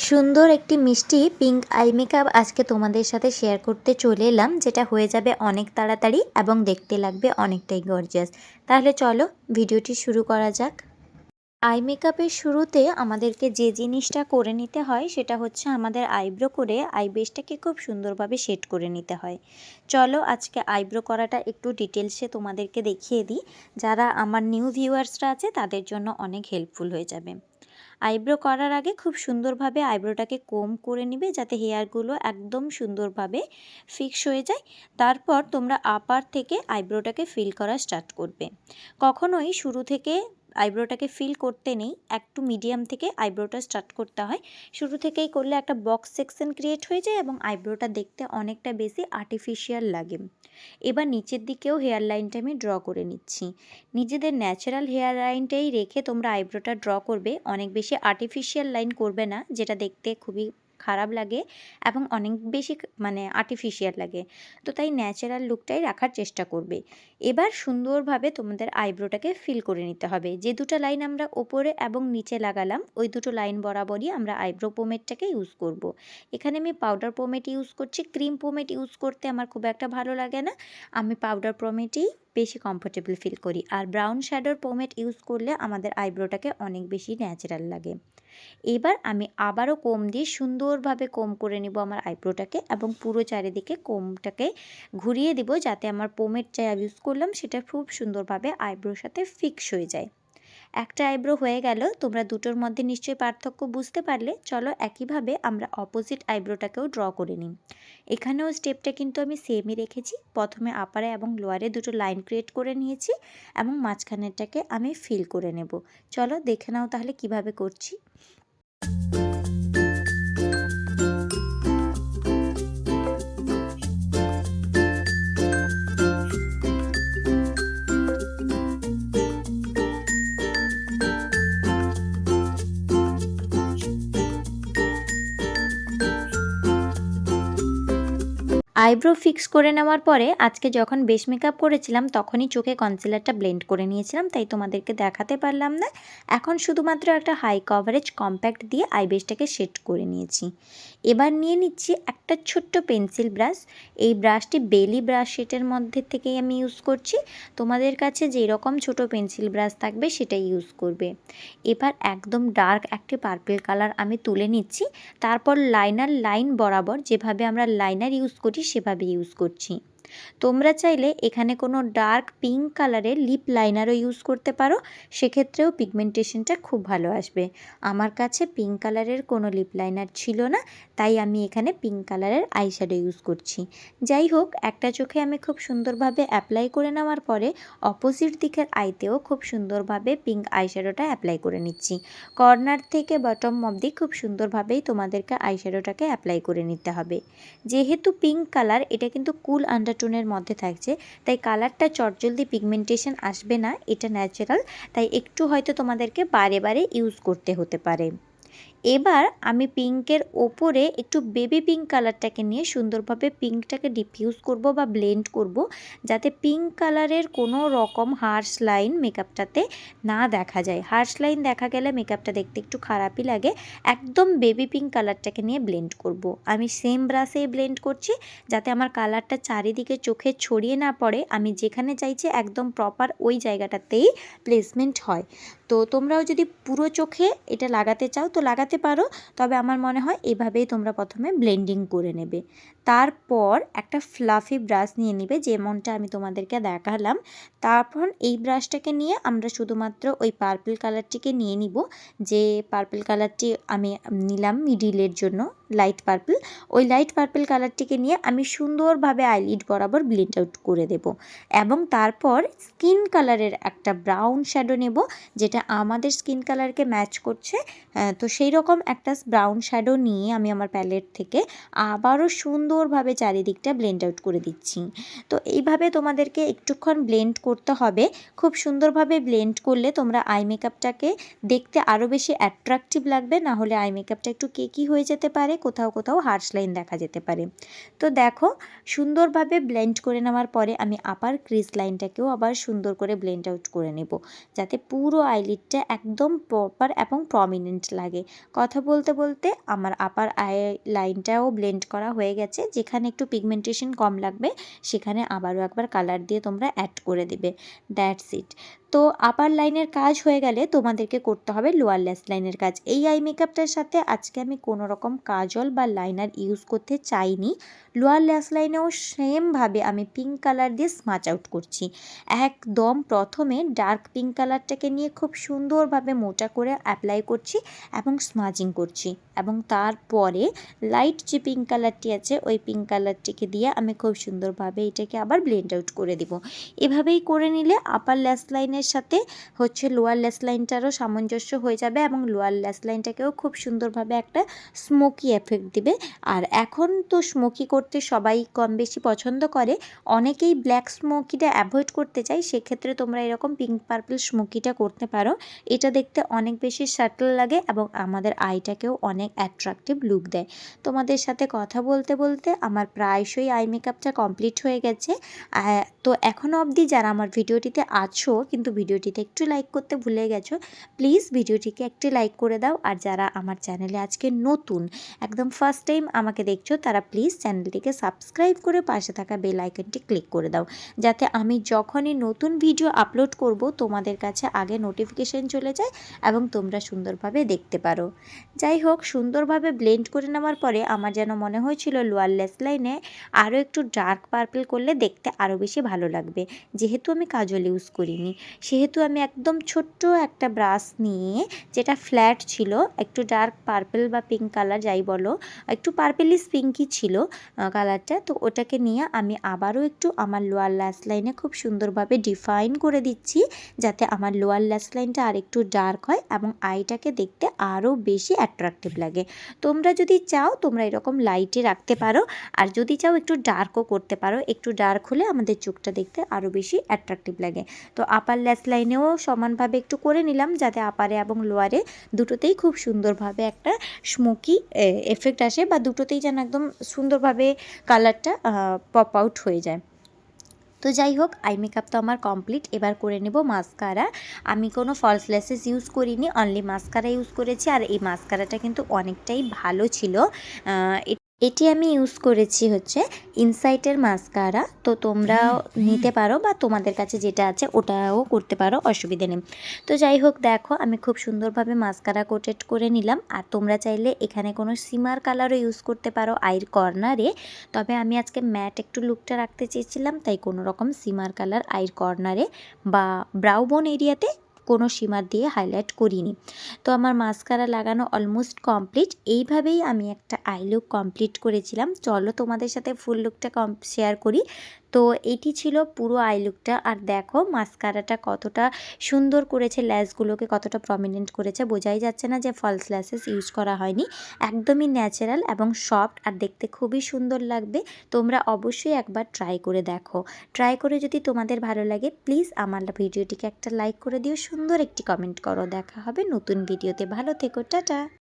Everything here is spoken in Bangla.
সুন্দর একটি মিষ্টি পিঙ্ক আই মেকআপ আজকে তোমাদের সাথে শেয়ার করতে চলে এলাম, যেটা হয়ে যাবে অনেক তাড়াতাড়ি এবং দেখতে লাগবে অনেকটাই গর্জিয়াস। তাহলে চলো ভিডিওটি শুরু করা যাক। আই মেকআপের শুরুতে আমাদেরকে যে জিনিসটা করে নিতে হয় সেটা হচ্ছে আমাদের আইব্রো করে আই বেসটাকে খুব সুন্দরভাবে শেড করে নিতে হয়। চলো আজকে আইব্রো করাটা একটু ডিটেলসে তোমাদেরকে দেখিয়ে দিই, যারা আমার নিউ ভিউয়ার্সরা আছে তাদের জন্য অনেক হেল্পফুল হয়ে যাবে। আইব্রো করার আগে খুব সুন্দরভাবে আইব্রোটাকে কোম করে নিবে, যাতে হেয়ারগুলো একদম সুন্দরভাবে ফিক্স হয়ে যায়। তারপর তোমরা আপার থেকে আইব্রোটাকে ফিল করা স্টার্ট করবে। কখনোই শুরু থেকে আইব্রোটাকে ফিল করতে নেই, একটু মিডিয়াম থেকে আইব্রোটা স্টার্ট করতে হয়। শুরু থেকেই করলে একটা বক্স সেকশন ক্রিয়েট হয়ে যায় এবং আইব্রোটা দেখতে অনেকটা বেশি আর্টিফিশিয়াল লাগে। এবার নিচের দিকেও হেয়ার লাইনটা আমি ড্র করে নিচ্ছি। নিজেদের ন্যাচারাল হেয়ার লাইনটাই রেখে তোমরা আইব্রোটা ড্র করবে, অনেক বেশি আর্টিফিশিয়াল লাইন করবে না, যেটা দেখতে খুবই খারাপ লাগে এবং অনেক বেশি আর্টিফিশিয়াল লাগে। তো তাই ন্যাচারাল লুকটাই রাখার চেষ্টা করবে। এবার সুন্দরভাবে তোমাদের আইব্রোটাকে ফিল করে নিতে হবে। যে দুটো লাইন আমরা ওপরে এবং নিচে লাগালাম, ওই দুটো লাইন বরাবরই আমরা আইব্রো পোমেটটাকে ইউজ করব। এখানে আমি পাউডার পোমেট ইউজ করছি, ক্রিম পোমেট ইউজ করতে আমার খুব একটা ভালো লাগে না। আমি পাউডার পোমেটেই বেশি কমফোর্টেবল ফিল করি। আর ব্রাউন শ্যাডোর পোমেট ইউজ করলে আমাদের আইব্রোটাকে অনেক বেশি ন্যাচারাল লাগে। এবার আমি আবারও কোম দিয়ে সুন্দরভাবে কোম করে নেব আমার আইব্রোটাকে এবং পুরো চারিদিকে কোমটাকে ঘুরিয়ে দিব, যাতে আমার পোমেট যা ইউজ করলাম সেটা খুব সুন্দরভাবে আইব্রোর সাথে ফিক্স হয়ে যায়। একটা আইব্রো হয়ে গেল, তোমরা দুটোর মধ্যে নিশ্চয়ই পার্থক্য বুঝতে পারলে। চলো একইভাবে আমরা অপোজিট আইব্রোটাকেও ড্র করে নিই। এখানেও স্টেপটা কিন্তু আমি সেমই রেখেছি। প্রথমে আপারে এবং লোয়ারে দুটো লাইন ক্রিয়েট করে নিয়েছি এবং মাঝখানেরটাকে আমি ফিল করে নেব। চলো দেখে নাও তাহলে কিভাবে করছি। আইব্রো ফিক্স করে নেওয়ার পরে আজকে যখন বেস মেকআপ করেছিলাম তখনই চোখে কনসিলারটা ব্লেন্ড করে নিয়েছিলাম, তাই তোমাদেরকে দেখাতে পারলাম না। এখন শুধুমাত্র একটা হাই কভারেজ কম্প্যাক্ট দিয়ে আই বেসটাকে শেড করে নিয়েছি। এবার নিয়ে নিচ্ছি একটা ছোট্ট পেন্সিল ব্রাশ। এই ব্রাশটি বেলি ব্রাশ সেটের মধ্যে থেকেই আমি ইউজ করছি। তোমাদের কাছে যেই রকম ছোটো পেন্সিল ব্রাশ থাকবে সেটাই ইউজ করবে। এবার একদম ডার্ক একটি পার্পল কালার আমি তুলে নিচ্ছি। তারপর লাইন বরাবর যেভাবে আমরা লাইনার ইউজ করি সেভাবে ইউজ করছি। তোমরা চাইলে এখানে কোনো ডার্ক পিঙ্ক কালারের লিপ লাইনারও ইউজ করতে পারো, সেক্ষেত্রেও পিগমেন্টেশনটা খুব ভালো আসবে। আমার কাছে পিঙ্ক কালারের কোনো লিপ লাইনার ছিল না, তাই আমি এখানে পিঙ্ক কালারের আইশ্যাডো ইউজ করছি। যাই হোক, একটা চোখে আমি খুব সুন্দরভাবে অ্যাপ্লাই করে নেওয়ার পরে অপোজিট দিকের আইতেও খুব সুন্দরভাবে পিঙ্ক আইশ্যাডোটা অ্যাপ্লাই করে নিচ্ছি। কর্নার থেকে বটম অবধি খুব সুন্দরভাবেই তোমাদেরকে আইশ্যাডোটাকে অ্যাপ্লাই করে নিতে হবে। যেহেতু পিঙ্ক কালার, এটা কিন্তু কুল আন্ডারটোনের মধ্যে থাকছে, তাই কালারটা চটজলদি পিগমেন্টেশন আসবে না, এটা ন্যাচারাল। তাই একটু হয়তো তোমাদেরকে বারে বারে ইউজ করতে হতে পারে। এবার আমি পিঙ্কের ওপরে একটু বেবি পিঙ্ক কালারটাকে নিয়ে সুন্দরভাবে পিঙ্কটাকে ডিফিউজ করব বা ব্লেন্ড করব, যাতে পিঙ্ক কালারের কোনো রকম হার্শ লাইন মেকআপটাতে না দেখা যায়। হার্শ লাইন দেখা গেলে মেকআপটা দেখতে একটু খারাপই লাগে। একদম বেবি পিঙ্ক কালারটাকে নিয়ে ব্লেন্ড করব। আমি সেম ব্রাশেই ব্লেন্ড করছি, যাতে আমার কালারটা চারিদিকে চোখে ছড়িয়ে না পড়ে। আমি যেখানে চাইছি একদম প্রপার ওই জায়গাটাতেই প্লেসমেন্ট হয়। তো তোমরাও যদি পুরো চোখে এটা লাগাতে চাও তো লাগাতে পারো, তবে আমার মনে হয় এভাবেই তোমরা প্রথমে ব্লেন্ডিং করে নেবে। তারপর একটা ফ্লাফি ব্রাশ নিয়ে নিবে, যেমনটা আমি তোমাদেরকে দেখালাম। তারপর এই ব্রাশটাকে নিয়ে আমরা শুধুমাত্র ওই পার্পল কালারটিকে নিয়ে নিব। যে পার্পল কালারটি আমি নিলাম মিডিলের জন্য, লাইট পার্পল, ওই লাইট পার্পল কালারটিকে নিয়ে আমি সুন্দরভাবে আইলিড বরাবর ব্লেন্ড আউট করে দেব। এবং তারপর স্কিন কালারের একটা ব্রাউন শ্যাডো নেব, যেটা আমাদের স্কিন কালারকে ম্যাচ করছে। তো সেই রকম একটা ব্রাউন শ্যাডো নিয়ে আমি আমার প্যালেট থেকে আবারও সুন্দরভাবে চারিদিকটা ব্লেন্ড আউট করে দিচ্ছি। তো এইভাবে তোমাদেরকে একটুক্ষণ ব্লেন্ড করতে হবে। খুব সুন্দরভাবে ব্লেন্ড করলে তোমরা আই মেকআপটাকে দেখতে আরও বেশি অ্যাট্রাকটিভ লাগবে, না হলে আই মেকআপটা একটু কেকি হয়ে যেতে পারে, কোথাও কোথাও হার্শ লাইন দেখা যেতে পারে। তো দেখো সুন্দরভাবে ব্লেন্ড করে নেওয়ার পরে আমি আপার ক্রিজ লাইনটাকেও আবার সুন্দর করে ব্লেন্ড আউট করে নেব, যাতে পুরো আইলিডটা একদম প্রপার এবং প্রমিনেন্ট লাগে। কথা বলতে বলতে আমার আপার আই লাইনটাও ব্লেন্ড করা হয়ে গেছে। যেখানে একটু পিগমেন্টেশন কম লাগবে সেখানে আবারও একবার কালার দিয়ে তোমরা অ্যাড করে দেবে। That's it. তো আপার লাইনের কাজ হয়ে গেলে তোমাদেরকে করতে হবে লোয়ার ল্যাশ লাইনের কাজ। এই আই মেকআপটার সাথে আজকে আমি কোনো রকম কাজল বা লাইনার ইউজ করতে চাইনি। লোয়ার ল্যাশ লাইনেও সেমভাবে আমি পিঙ্ক কালার দিয়ে স্মাচ আউট করছি। একদম প্রথমে ডার্ক পিঙ্ক কালারটাকে নিয়ে খুব সুন্দরভাবে মোটা করে অ্যাপ্লাই করছি এবং স্মাজিং করছি, এবং তারপরে লাইট যে পিঙ্ক কালারটি আছে ওই পিঙ্ক কালারটিকে দিয়ে আমি খুব সুন্দরভাবে এটাকে আবার ব্লেন্ড আউট করে দিব। এভাবেই করে নিলে আপার ল্যাশ লাইনের সাথে হচ্ছে লোয়ার ল্যাশ লাইনটারও সামঞ্জস্য হয়ে যাবে এবং লোয়ার ল্যাশ লাইনটাকেও খুব সুন্দরভাবে একটা স্মোকি এফেক্ট দিবে। আর এখন তো স্মোকি করতে সবাই কম বেশি পছন্দ করে, অনেকেই ব্ল্যাক স্মোকিটা অ্যাভয়েড করতে চায়, সেক্ষেত্রে তোমরা এরকম পিঙ্ক পার্পল স্মোকিটা করতে পারো। এটা দেখতে অনেক বেশি সাটল লাগে এবং আমাদের আইটাকেও অনেক অ্যাট্রাকটিভ লুক দেয়। তোমাদের সাথে কথা বলতে বলতে আমার প্রায়শই আই মেকআপটা কমপ্লিট হয়ে গেছে। তো এখনও অবধি যারা আমার ভিডিওটিতে আছো কিন্তু ভিডিওটিতে একটু লাইক করতে ভুলে গেছো, প্লিজ ভিডিওটিকে একটু লাইক করে দাও। আর যারা আমার চ্যানেলে আজকে নতুন, একদম ফার্স্ট টাইম আমাকে দেখছো, তারা প্লিজ চ্যানেলটিকে সাবস্ক্রাইব করে পাশে থাকা বেল আইকনটি ক্লিক করে দাও, যাতে আমি যখনই নতুন ভিডিও আপলোড করব তোমাদের কাছে আগে নোটিফিকেশন চলে যায় এবং তোমরা সুন্দরভাবে দেখতে পারো। যাই হোক, সুন্দরভাবে ব্লেন্ড করে নেওয়ার পরে আমার যেন মনে হয়েছিল লোয়ার ল্যাশ লাইনে আরও একটু ডার্ক পার্পল করলে দেখতে আরও বেশি ভালো লাগবে। যেহেতু আমি কাজল ইউজ করিনি, সেহেতু আমি একদম ছোট্ট একটা ব্রাশ নিয়ে, যেটা ফ্ল্যাট ছিল, একটু ডার্ক পার্পল বা পিঙ্ক কালার যাই বলো, একটু পার্পলিশ পিঙ্কই ছিল কালারটা, তো ওটাকে নিয়ে আমি আবারও একটু আমার লোয়ার ল্যাশ লাইনে খুব সুন্দরভাবে ডিফাইন করে দিচ্ছি, যাতে আমার লোয়ার ল্যাশ লাইনটা আর একটু ডার্ক হয় এবং আইটাকে দেখতে আরও বেশি অ্যাট্রাকটিভ লাগে। তোমরা যদি চাও তোমরা এরকম লাইটে রাখতে পারো, আর যদি চাও একটু ডার্কও করতে পারো। একটু ডার্ক হলে আমাদের চোখটা দেখতে আরও বেশি অ্যাট্রাকটিভ লাগে। তো আপার ল্যাশ লাইনেও সমানভাবে একটু করে নিলাম, যাতে আপারে এবং লোয়ারে দুটোতেই খুব সুন্দরভাবে একটা স্মোকি এফেক্ট আসে, বা দুটোতেই যেন একদম সুন্দরভাবে কালারটা পপ আউট হয়ে যায়। তো যাই হোক, আই মেকআপ তো আমার কমপ্লিট। এবার করে নেব মাস্কারা। আমি কোনো ফলস ল্যাশেস ইউজ করিনি, অনলি মাস্কারা ইউজ করেছি। আর এই মাস্কারাটা কিন্তু অনেকটাই ভালো ছিল। এটি আমি ইউজ করেছি হচ্ছে ইনসাইটের মাস্কারা। তো তোমরাও নিতে পারো বা তোমাদের কাছে যেটা আছে ওটাও করতে পারো, অসুবিধে নেই। তো যাই হোক, দেখো আমি খুব সুন্দরভাবে মাস্কারা কোটেড করে নিলাম। আর তোমরা চাইলে এখানে কোনো সিমার কালারও ইউজ করতে পারো আইর কর্নারে, তবে আমি আজকে ম্যাট একটু লুকটা রাখতে চেয়েছিলাম, তাই কোনো রকম সিমার কালার আইর কর্নারে বা ব্রাউ বোন এরিয়াতে কোনো শিমার দিয়ে হাইলাইট করিনি। তো আমার মাস্কারা লাগানো অলমোস্ট কমপ্লিট। এইভাবেই আমি একটা আই লুক কমপ্লিট করেছিলাম। চলো তোমাদের সাথে ফুল লুকটা শেয়ার করি। তো এটি ছিল পুরো আই লুকটা। আর দেখো মাস্কারাটা কতটা সুন্দর করেছে, ল্যাশগুলোকে কতটা প্রমিনেন্ট করেছে। বোঝাই যাচ্ছে না যে ফলস ল্যাশেস ইউজ করা হয়নি, একদমই ন্যাচারাল এবং সফট, আর দেখতে খুবই সুন্দর লাগবে। তোমরা অবশ্যই একবার ট্রাই করে দেখো। ট্রাই করে যদি তোমাদের ভালো লাগে প্লিজ আমার ভিডিওটিকে একটা লাইক করে দিও, সুন্দর একটি কমেন্ট করো। দেখা হবে নতুন ভিডিওতে। ভালো থেকো, টাটা।